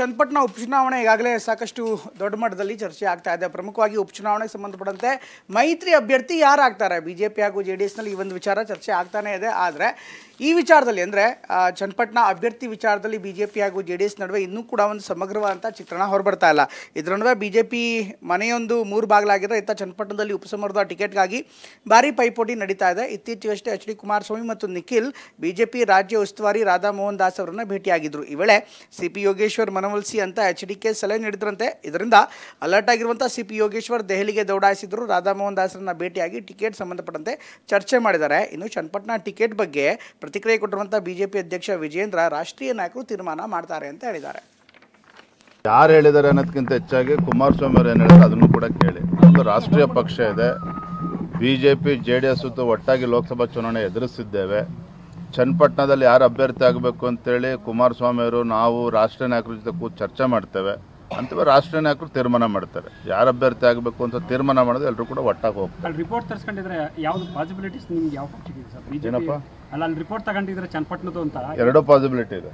ಚನ್ನಪಟ್ಟಣ ಉಪಚುನಾವಣೆ ಈಗಾಗಲೇ ಸಾಕಷ್ಟು ದೊಡ್ಡ ಮಟ್ಟದಲ್ಲಿ ಚರ್ಚೆ ಆಗ್ತಾ ಇದೆ. ಪ್ರಮುಖವಾಗಿ ಉಪಚುನಾವಣೆಗೆ ಸಂಬಂಧಪಟ್ಟಂತೆ ಮೈತ್ರಿ ಅಭ್ಯರ್ಥಿ ಯಾರಾಗ್ತಾರೆ, ಬಿಜೆಪಿ ಹಾಗೂ ಜೆಡಿಎಸ್ನಲ್ಲಿ ಈ ಒಂದು ವಿಚಾರ ಚರ್ಚೆ ಆಗ್ತಾನೆ ಇದೆ. ಆದರೆ ಈ ವಿಚಾರದಲ್ಲಿ ಅಂದರೆ ಚನ್ನಪಟ್ಟಣ ಅಭ್ಯರ್ಥಿ ವಿಚಾರದಲ್ಲಿ ಬಿಜೆಪಿ ಹಾಗೂ ಜೆಡಿಎಸ್ ನಡುವೆ ಇನ್ನೂ ಕೂಡ ಒಂದು ಸಮಗ್ರವಾದಂಥ ಚಿತ್ರಣ ಹೊರಬರ್ತಾ ಇಲ್ಲ. ಇದರ ನಡುವೆ ಬಿಜೆಪಿ ಮನೆಯೊಂದು ಮೂರು ಬಾಗಿಲಾಗಿದ್ದರೆ ಇತ್ತ ಚನ್ನಪಟ್ಟಣದಲ್ಲಿ ಉಪಸಮರದ ಟಿಕೆಟ್ಗಾಗಿ ಭಾರಿ ಪೈಪೋಟಿ ನಡೀತಾ ಇದೆ. ಇತ್ತೀಚೆಗಷ್ಟೇ ಎಚ್ ಡಿ ಕುಮಾರಸ್ವಾಮಿ ಮತ್ತು ನಿಖಿಲ್ ಬಿಜೆಪಿ ರಾಜ್ಯ ಉಸ್ತುವಾರಿ ರಾಧಾ ಮೋಹನ್ ದಾಸ್ ಅವರನ್ನು ಭೇಟಿಯಾಗಿದ್ದರು. ಈ ವೇಳೆ ಸಿಪಿ ಯೋಗೇಶ್ವರ್ ಮನವೊಲಿಸಿ ಅಂತ HDK ಸಲಹೆ ನೀಡಿದ್ರಂತೆ. ಇದರಿಂದ ಅಲರ್ಟ್ ಆಗಿರುವಂಥ ಸಿಪಿ ಯೋಗೇಶ್ವರ್ ದೆಹಲಿಗೆ ದೌಡಾಯಿಸಿದ್ರು. ರಾಧಾ ಮೋಹನ್ ದಾಸರನ್ನ ಭೇಟಿಯಾಗಿ ಟಿಕೆಟ್ ಸಂಬಂಧಪಟ್ಟಂತೆ ಚರ್ಚೆ ಮಾಡಿದ್ದಾರೆ. ಇನ್ನು ಚನ್ನಪಟ್ಟಣ ಟಿಕೆಟ್ ಬಗ್ಗೆ ಪ್ರತಿಕ್ರಿಯೆ ಕೊಟ್ಟಿರುವಂಥ ಬಿಜೆಪಿ ಅಧ್ಯಕ್ಷ ವಿಜೇಂದ್ರ, ರಾಷ್ಟ್ರೀಯ ನಾಯಕರು ತೀರ್ಮಾನ ಮಾಡ್ತಾರೆ ಅಂತ ಹೇಳಿದ್ದಾರೆ. ಯಾರು ಹೇಳಿದ್ದಾರೆ ಅನ್ನೋದಕ್ಕಿಂತ ಹೆಚ್ಚಾಗಿ ಕುಮಾರಸ್ವಾಮಿ ಅವರು ಏನು ಹೇಳಿದ್ರು ಅದನ್ನು ಕೂಡ ಕೇಳಿ. ಒಂದು ರಾಷ್ಟ್ರೀಯ ಪಕ್ಷ ಇದೆ, ಬಿಜೆಪಿ JDS ಒಟ್ಟಾಗಿ ಲೋಕಸಭಾ ಚುನಾವಣೆ ಎದುರಿಸಿದ್ದೇವೆ. ಚನ್ನಪಟ್ಟಣದಲ್ಲಿ ಯಾರು ಅಭ್ಯರ್ಥಿ ಆಗಬೇಕು ಅಂತೇಳಿ ಕುಮಾರಸ್ವಾಮಿ ಅವರು ನಾವು ರಾಷ್ಟ್ರೀಯ ನಾಯಕರ ಜೊತೆ ಕೂತು ಚರ್ಚೆ ಮಾಡ್ತೇವೆ ಅಂತೇಳಿ ರಾಷ್ಟ್ರೀಯ ನಾಯಕರು ತೀರ್ಮಾನ ಮಾಡ್ತಾರೆ. ಯಾರು ಅಭ್ಯರ್ಥಿ ಆಗಬೇಕು ಅಂತ ತೀರ್ಮಾನ ಮಾಡೋದು ಎಲ್ಲರೂ ಕೂಡ ಒಟ್ಟಾಗಿ ಹೋಗ್ತಾರೆ. ರಿಪೋರ್ಟ್ ತರಿಸ್ಕೊಂಡಿದ್ರೆ ಯಾವ್ದು ಪಾಸಿಬಿಲಿಟೀಸ್ ನಿಮ್ಗೆ ಯಾವ ಪಕ್ಷಕ್ಕೆ ಇದೆ ಸರ್? ಏನಪ್ಪ ಅಲ್ಲ, ಅಲ್ಲಿ ರಿಪೋರ್ಟ್ ತಗೊಂಡಿದ್ರೆ ಚನ್ನಪಟ್ಟಣದ್ದು ಅಂತ 2 ಪಾಸಿಬಿಲಿಟಿ ಇದೆ.